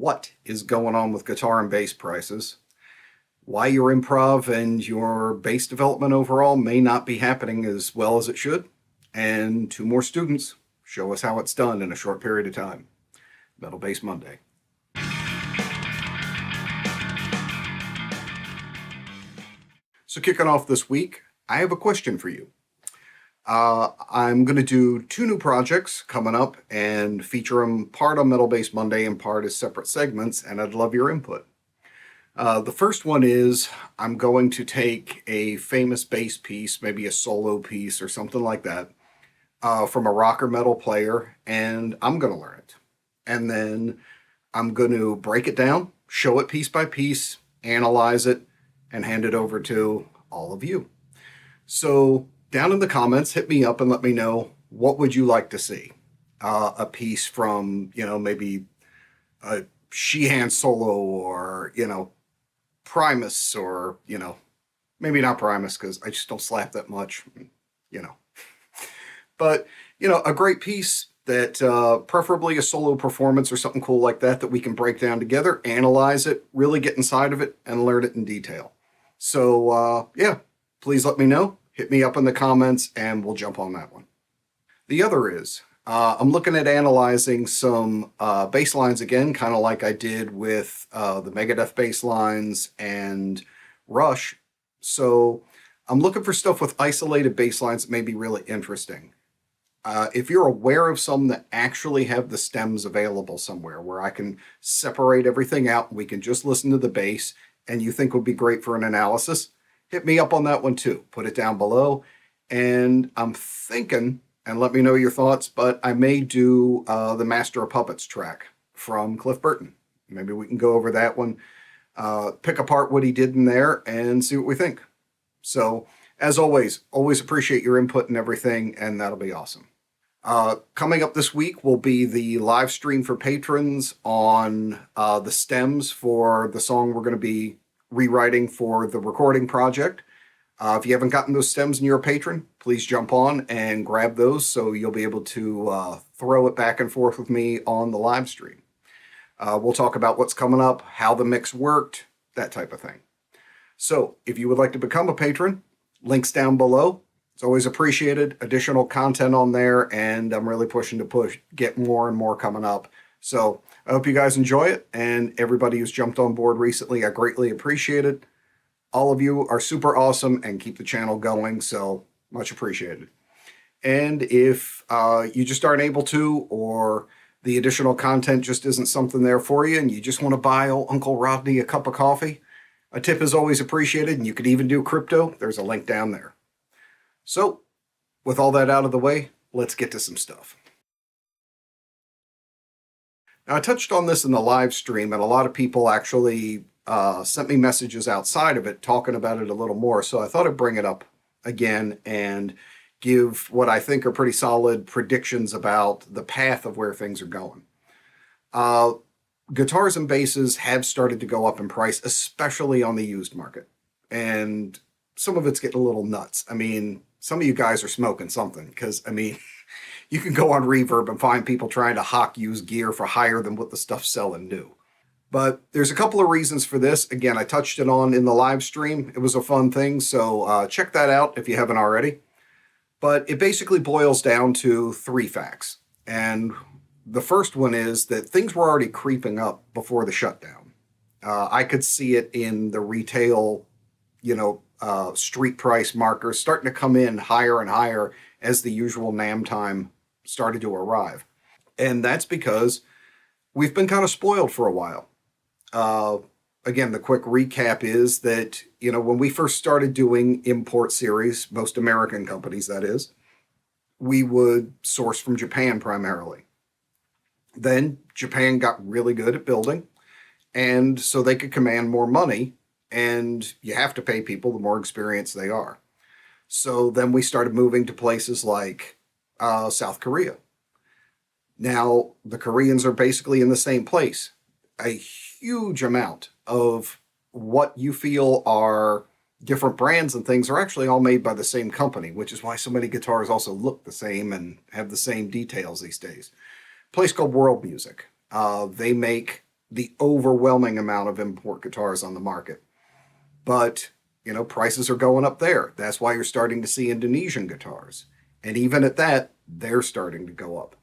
what is going on with guitar and bass prices, why your improv and your bass development overall may not be happening as well as it should, and 2 more students show us how it's done in a short period of time. Metal Bass Monday. So kicking off this week, I have a question for you. I'm going to do 2 new projects coming up and feature them part on Metal Bass Monday and part as separate segments, and I'd love your input. The first one is I'm going to take a famous bass piece, maybe a solo piece or something like that, from a rock or metal player, and I'm going to learn it. And then I'm going to break it down, show it piece by piece, analyze it, and hand it over to all of you. So down in the comments, hit me up and let me know, what would you like to see? A piece from, maybe a Sheehan solo, or, Primus, or, maybe not Primus because I just don't slap that much, But, a great piece that preferably a solo performance or something cool like that we can break down together, analyze it, really get inside of it, and learn it in detail. So, please let me know. Hit me up in the comments, and we'll jump on that one. The other is, I'm looking at analyzing some bass lines again, kind of like I did with the Megadeth bass lines and Rush. So I'm looking for stuff with isolated bass lines that may be really interesting. If you're aware of some that actually have the stems available somewhere where I can separate everything out and we can just listen to the bass, and you think would be great for an analysis, hit me up on that one too. Put it down below. And I'm thinking, and let me know your thoughts, but I may do the Master of Puppets track from Cliff Burton. Maybe we can go over that one, pick apart what he did in there, and see what we think. So, as always appreciate your input and everything, and that'll be awesome. Coming up this week will be the live stream for patrons on the stems for the song we're going to be rewriting for the recording project. If you haven't gotten those stems and you're a patron, please jump on and grab those so you'll be able to throw it back and forth with me on the live stream. We'll talk about what's coming up, how the mix worked, that type of thing. So if you would like to become a patron, links down below. It's always appreciated. Additional content on there, and I'm really pushing to get more and more coming up. So I hope you guys enjoy it, and everybody who's jumped on board recently, I greatly appreciate it. All of you are super awesome and keep the channel going, so much appreciated. And if you just aren't able to, or the additional content just isn't something there for you, and you just want to buy old Uncle Rodney a cup of coffee, a tip is always appreciated, and you could even do crypto. There's a link down there. So, with all that out of the way, let's get to some stuff. Now, I touched on this in the live stream, and a lot of people actually sent me messages outside of it talking about it a little more, so I thought I'd bring it up again and give what I think are pretty solid predictions about the path of where things are going. Guitars and basses have started to go up in price, especially on the used market. And some of it's getting a little nuts. I mean, some of you guys are smoking something, because, you can go on Reverb and find people trying to hawk used gear for higher than what the stuff's selling new. But there's a couple of reasons for this. Again, I touched it on in the live stream. It was a fun thing, so check that out if you haven't already. But it basically boils down to 3 facts. And the first one is that things were already creeping up before the shutdown. I could see it in the retail, street price markers starting to come in higher and higher as the usual NAMM time started to arrive. And that's because we've been kind of spoiled for a while. Again, the quick recap is that, when we first started doing import series, most American companies, that is, we would source from Japan primarily. Then Japan got really good at building, and so they could command more money, and you have to pay people the more experienced they are. So then we started moving to places like South Korea. Now, the Koreans are basically in the same place. A huge amount of what you feel are different brands and things are actually all made by the same company, which is why so many guitars also look the same and have the same details these days. A place called World Music. They make the overwhelming amount of import guitars on the market. But, prices are going up there. That's why you're starting to see Indonesian guitars. And even at that, they're starting to go up.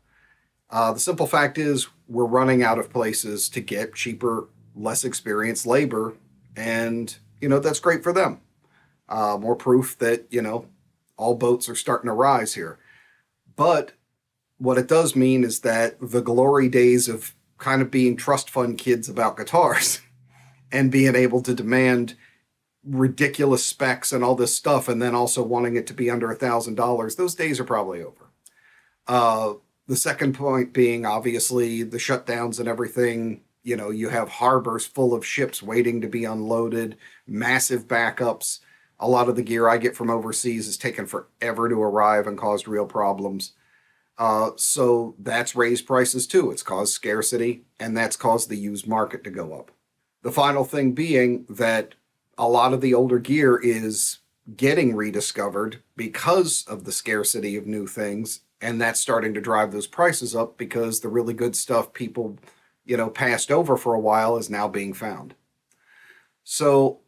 The simple fact is we're running out of places to get cheaper, less experienced labor. And, that's great for them. More proof that, all boats are starting to rise here. But what it does mean is that the glory days of kind of being trust fund kids about guitars and being able to demand ridiculous specs and all this stuff, and then also wanting it to be under $1,000, those days are probably over. The second point being, obviously, the shutdowns and everything. You have harbors full of ships waiting to be unloaded, massive backups. A lot of the gear I get from overseas is taken forever to arrive and caused real problems. So that's raised prices too. It's caused scarcity, and that's caused the used market to go up. The final thing being that a lot of the older gear is getting rediscovered because of the scarcity of new things, and that's starting to drive those prices up because the really good stuff people, passed over for a while is now being found. So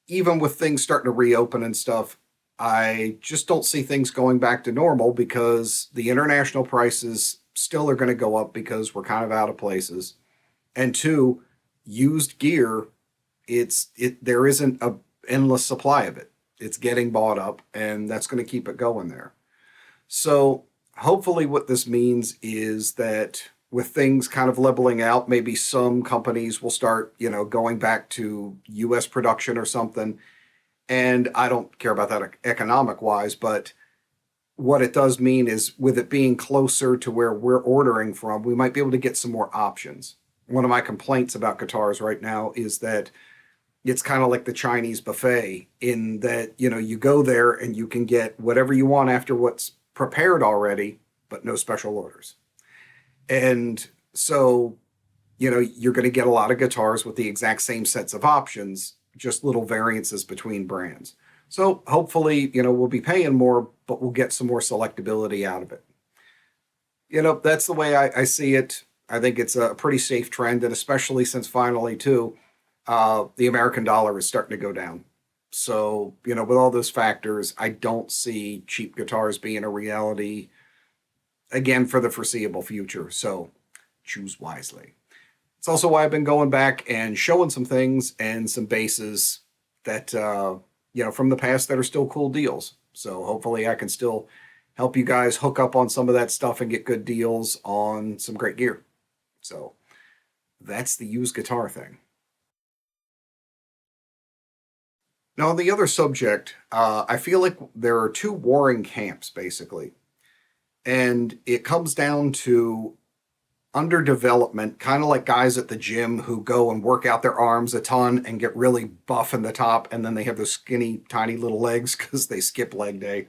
even with things starting to reopen and stuff, I just don't see things going back to normal because the international prices still are going to go up because we're kind of out of places. And two, used gear, there isn't an endless supply of it. It's getting bought up, and that's going to keep it going there. So hopefully what this means is that with things kind of leveling out, maybe some companies will start, going back to U.S. production or something. And I don't care about that economic-wise, but what it does mean is with it being closer to where we're ordering from, we might be able to get some more options. One of my complaints about guitars right now is that it's kind of like the Chinese buffet in that, you go there and you can get whatever you want after what's prepared already, but no special orders. And so, you're going to get a lot of guitars with the exact same sets of options, just little variances between brands. So hopefully, we'll be paying more, but we'll get some more selectability out of it. That's the way I see it. I think it's a pretty safe trend, and especially since finally, too, the American dollar is starting to go down. So, with all those factors, I don't see cheap guitars being a reality, again, for the foreseeable future. So choose wisely. It's also why I've been going back and showing some things and some bases that, from the past that are still cool deals. So hopefully I can still help you guys hook up on some of that stuff and get good deals on some great gear. So that's the used guitar thing. Now, on the other subject, I feel like there are two warring camps, basically. And it comes down to underdevelopment, kind of like guys at the gym who go and work out their arms a ton and get really buff in the top, and then they have those skinny, tiny little legs because they skip leg day.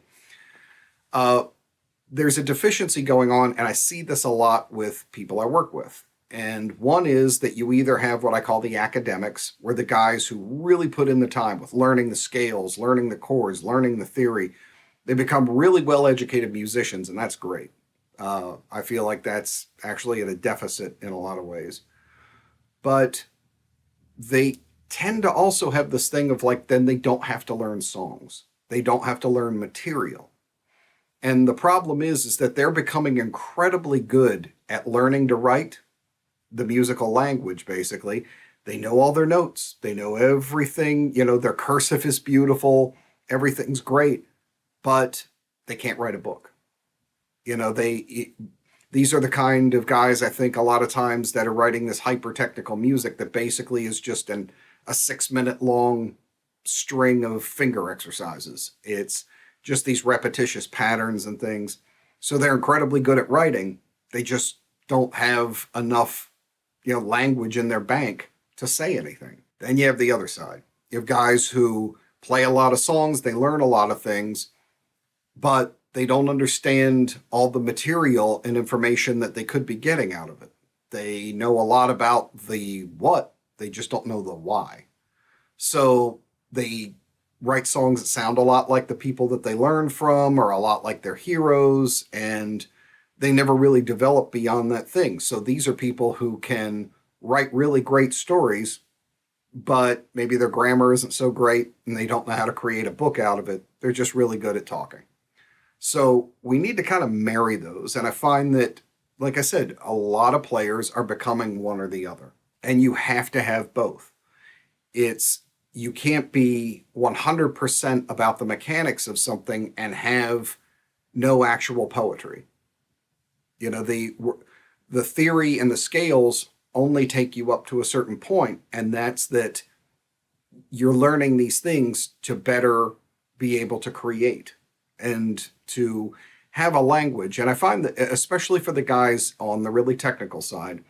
There's a deficiency going on, and I see this a lot with people I work with. And one is that you either have what I call the academics, where the guys who really put in the time with learning the scales, learning the chords, learning the theory, they become really well-educated musicians, and that's great. I feel like that's actually at a deficit in a lot of ways. But they tend to also have this thing of then they don't have to learn songs. They don't have to learn material. And the problem is that they're becoming incredibly good at learning to write the musical language, basically. They know all their notes. They know everything. Their cursive is beautiful. Everything's great. But they can't write a book. These are the kind of guys, I think, a lot of times that are writing this hyper-technical music that basically is just a 6-minute long string of finger exercises. It's just these repetitious patterns and things. So they're incredibly good at writing. They just don't have enough, language in their bank to say anything. Then you have the other side. You have guys who play a lot of songs, they learn a lot of things, but they don't understand all the material and information that they could be getting out of it. They know a lot about the what, they just don't know the why. So they write songs that sound a lot like the people that they learn from or a lot like their heroes, and they never really develop beyond that thing. So these are people who can write really great stories, but maybe their grammar isn't so great and they don't know how to create a book out of it. They're just really good at talking. So we need to kind of marry those. And I find that, like I said, a lot of players are becoming one or the other. And you have to have both. You can't be 100% about the mechanics of something and have no actual poetry. You know, the theory and the scales only take you up to a certain point, and that's that you're learning these things to better be able to create and to have a language. And I find that, especially for the guys on the really technical side,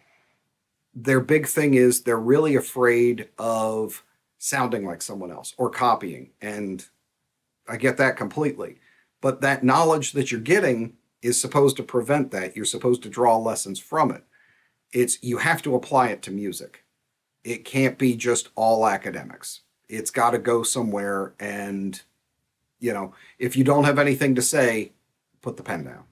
their big thing is they're really afraid of sounding like someone else or copying. And I get that completely. But that knowledge that you're getting is supposed to prevent that. You're supposed to draw lessons from it. You have to apply it to music. It can't be just all academics. It's got to go somewhere. And, you know, if you don't have anything to say, put the pen down.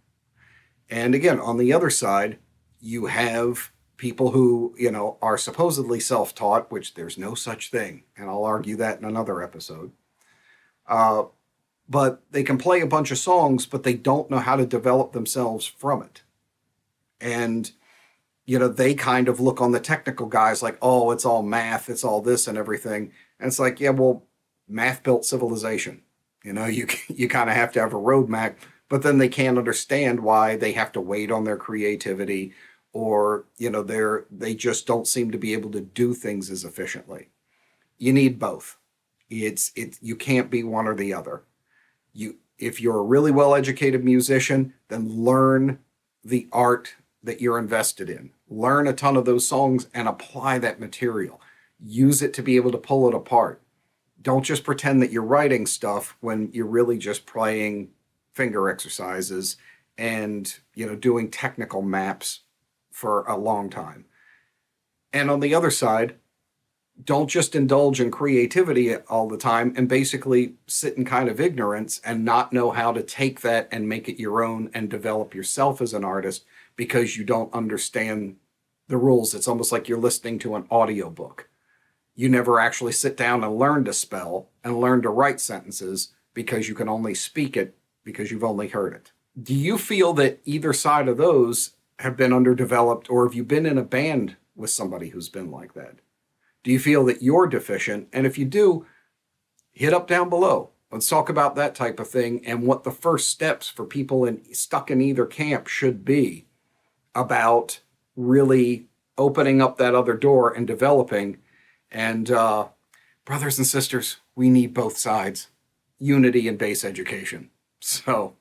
And again, on the other side, you have people who, you know, are supposedly self-taught, which there's no such thing. And I'll argue that in another episode. But they can play a bunch of songs, but they don't know how to develop themselves from it. And, you know, they kind of look on the technical guys like, oh, it's all math, it's all this and everything. And it's like, yeah, well, math built civilization. You know, you kind of have to have a roadmap, but then they can't understand why they have to wait on their creativity, or, you know, they just don't seem to be able to do things as efficiently. You need both. You can't be one or the other. If you're a really well-educated musician, then learn the art that you're invested in. Learn a ton of those songs and apply that material. Use it to be able to pull it apart. Don't just pretend that you're writing stuff when you're really just playing finger exercises and, you know, doing technical maps for a long time. And on the other side, don't just indulge in creativity all the time and basically sit in kind of ignorance and not know how to take that and make it your own and develop yourself as an artist because you don't understand the rules. It's almost like you're listening to an audiobook. You never actually sit down and learn to spell and learn to write sentences because you can only speak it because you've only heard it. Do you feel that either side of those have been underdeveloped, or have you been in a band with somebody who's been like that? Do you feel that you're deficient? And if you do, hit up down below. Let's talk about that type of thing and what the first steps for people stuck in either camp should be about really opening up that other door and developing. And brothers and sisters, we need both sides. Unity and bass education. So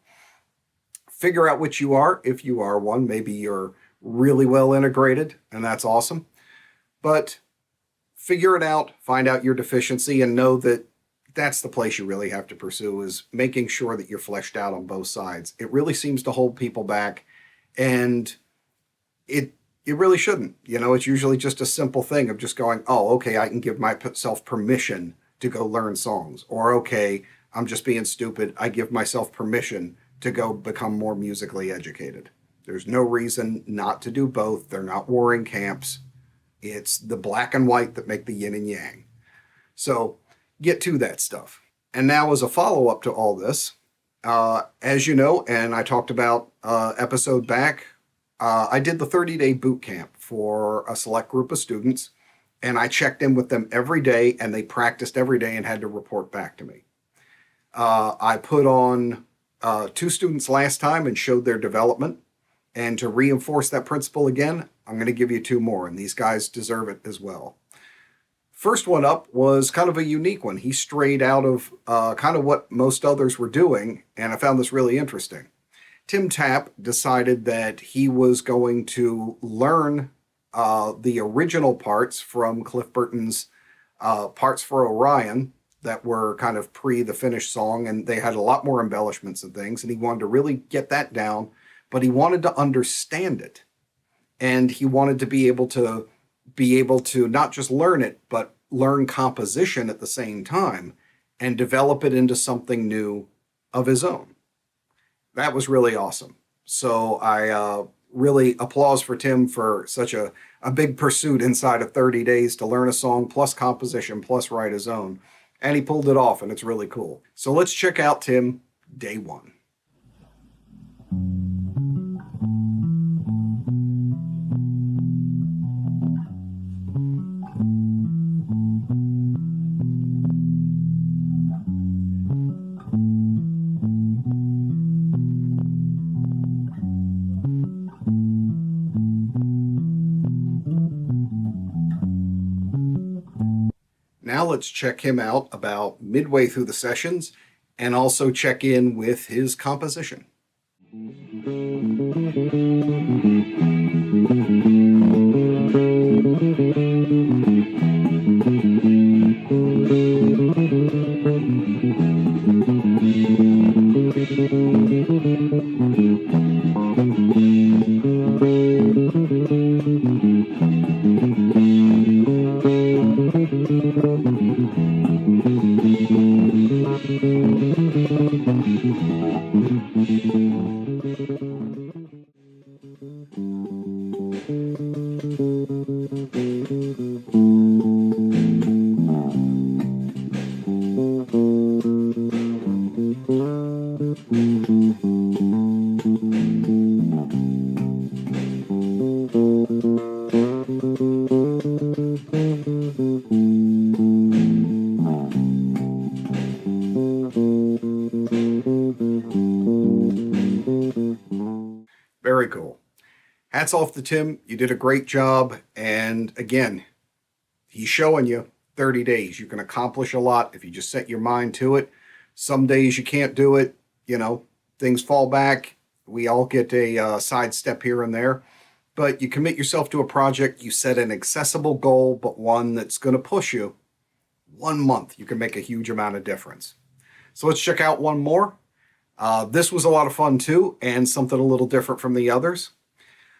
figure out which you are, if you are one. Maybe you're really well integrated, and that's awesome. But figure it out, find out your deficiency, and know that that's the place you really have to pursue, is making sure that you're fleshed out on both sides. It really seems to hold people back, and it really shouldn't. You know, it's usually just a simple thing of just going, oh, okay, I can give myself permission to go learn songs. Or, okay, I'm just being stupid. I give myself permission to go become more musically educated. There's no reason not to do both. They're not warring camps. It's the black and white that make the yin and yang. So get to that stuff. And now, as a follow-up to all this, as you know, and I talked about episode back, I did the 30-day boot camp for a select group of students, and I checked in with them every day, and they practiced every day and had to report back to me. I put on 2 students last time and showed their development. And to reinforce that principle again, I'm going to give you 2 more, and these guys deserve it as well. First one up was kind of a unique one. He strayed out of kind of what most others were doing, and I found this really interesting. Tim Tapp decided that he was going to learn the original parts from Cliff Burton's Parts for Orion that were kind of pre the finished song, and they had a lot more embellishments and things, and he wanted to really get that down, but he wanted to understand it. And he wanted to be able to not just learn it, but learn composition at the same time and develop it into something new of his own. That was really awesome. So I really applause for Tim for such a big pursuit inside of 30 days to learn a song plus composition plus write his own. And he pulled it off, and it's really cool. So let's check out Tim, day one. Now let's check him out about midway through the sessions and also check in with his composition. Very cool. Hats off to Tim. You did a great job. And again, he's showing you 30 days. You can accomplish a lot if you just set your mind to it. Some days you can't do it. You know, things fall back. We all get a sidestep here and there. But you commit yourself to a project. You set an accessible goal, but one that's going to push you. 1 month, you can make a huge amount of difference. So let's check out one more. This was a lot of fun too, and something a little different from the others.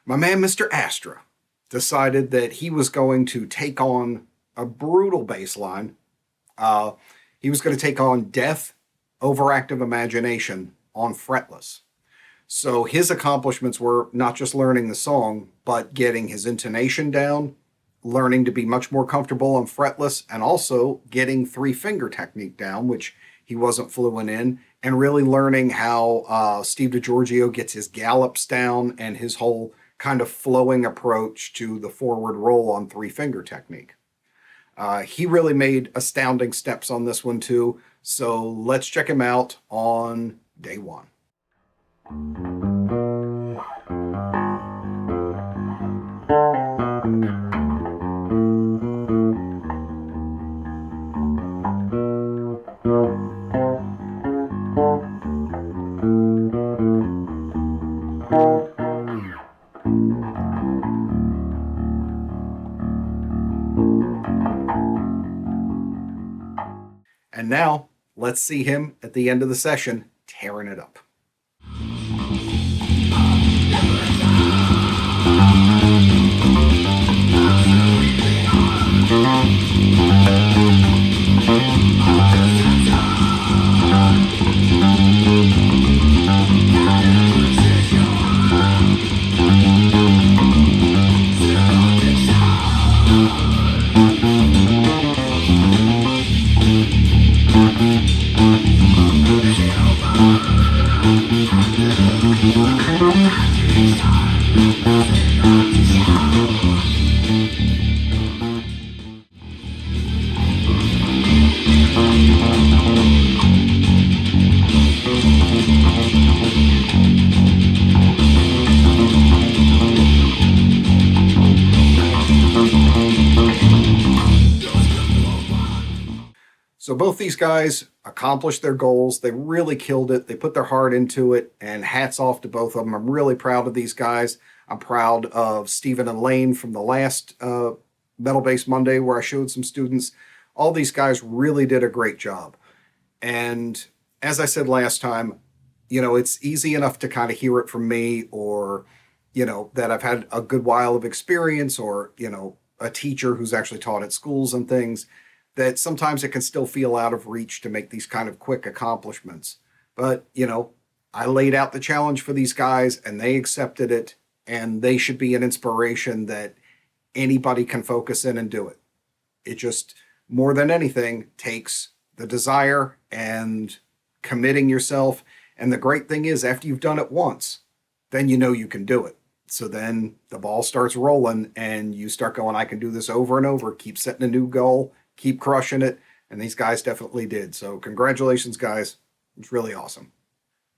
My man, Mr. Astra, decided that he was going to take on a brutal bass line. He was going to take on Death, Overactive Imagination on fretless. So his accomplishments were not just learning the song, but getting his intonation down, learning to be much more comfortable on fretless, and also getting 3-finger technique down, which he wasn't fluent in, and really learning how Steve DiGiorgio gets his gallops down and his whole kind of flowing approach to the forward roll on 3-finger technique. He really made astounding steps on this one too, so let's check him out on day one. And now, let's see him at the end of the session tearing it up. So both these guys accomplished their goals. They really killed it. They put their heart into it, and hats off to both of them. I'm really proud of these guys. I'm proud of Stephen and Lane from the last Metal Bass Monday where I showed some students. All these guys really did a great job. And as I said last time, you know, it's easy enough to kind of hear it from me, or, you know, that I've had a good while of experience, or, you know, a teacher who's actually taught at schools and things, that sometimes it can still feel out of reach to make these kind of quick accomplishments. But, you know, I laid out the challenge for these guys and they accepted it, and they should be an inspiration that anybody can focus in and do it. It just, more than anything, takes the desire and committing yourself. And the great thing is, after you've done it once, then you know you can do it. So then the ball starts rolling and you start going, I can do this over and over, keep setting a new goal, keep crushing it. And these guys definitely did. So congratulations, guys. It's really awesome.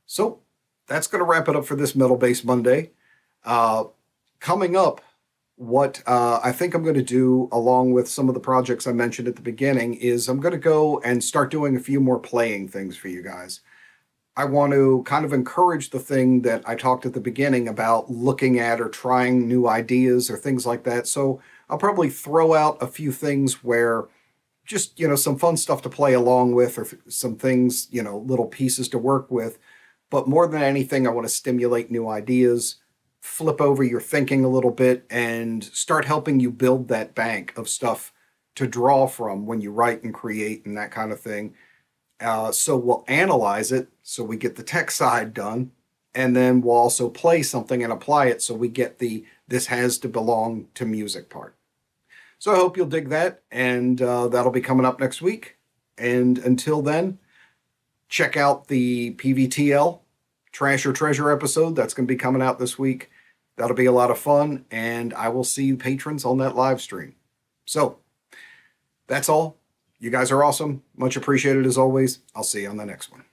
So that's going to wrap it up for this Metal Bass Monday. Coming up, what I think I'm going to do, along with some of the projects I mentioned at the beginning, is I'm going to go and start doing a few more playing things for you guys. I want to kind of encourage the thing that I talked at the beginning about looking at or trying new ideas or things like that. So I'll probably throw out a few things where just, some fun stuff to play along with, or some things, little pieces to work with. But more than anything, I want to stimulate new ideas, flip over your thinking a little bit, and start helping you build that bank of stuff to draw from when you write and create and that kind of thing. So we'll analyze it so we get the tech side done, and then we'll also play something and apply it so we get the this has to belong to music part. So I hope you'll dig that, and that'll be coming up next week. And until then, check out the PVTL Trash or Treasure episode. That's going to be coming out this week. That'll be a lot of fun, and I will see patrons on that live stream. So that's all. You guys are awesome. Much appreciated as always. I'll see you on the next one.